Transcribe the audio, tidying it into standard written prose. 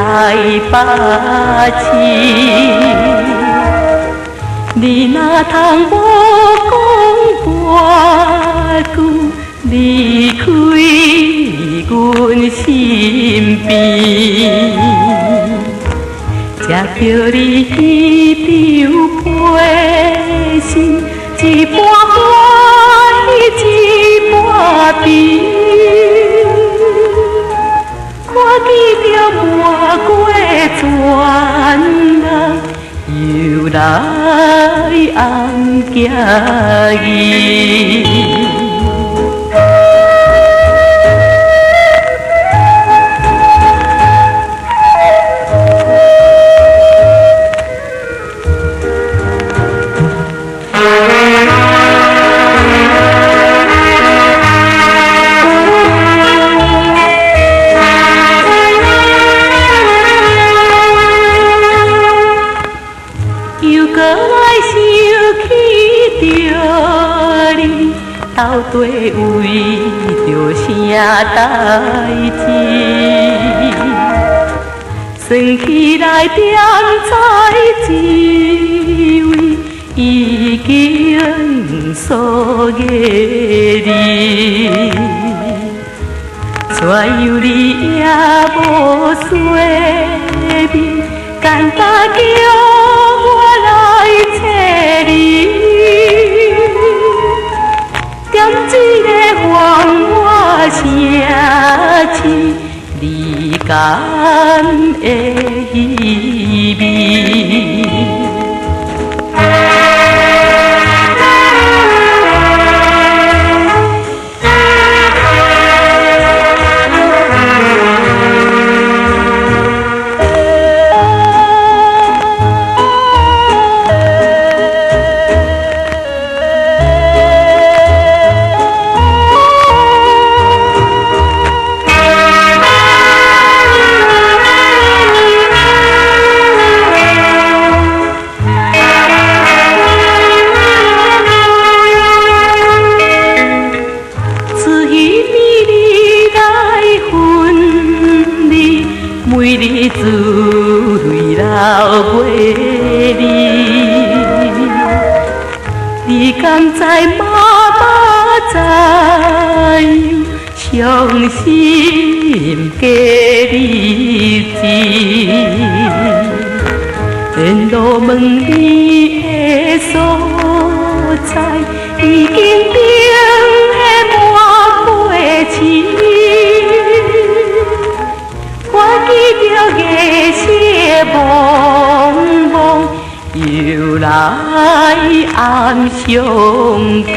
来把持。你若通无讲半句，离开阮身边，才叫你迄张陪心，一半欢喜一半悲。看见着抹过全人，又来红行伊。又搁来想起着你，到底为着啥代志？算起来点在一位，已经数月你，怎样你也无说明，干焦叫我来找你，点一个谎话声气，离间的稀微。每日自泪流过你，你敢知妈妈知影伤心过日子？联络问你的所在，已经冰的满过市。看见着月色蒙蒙，又来暗相思。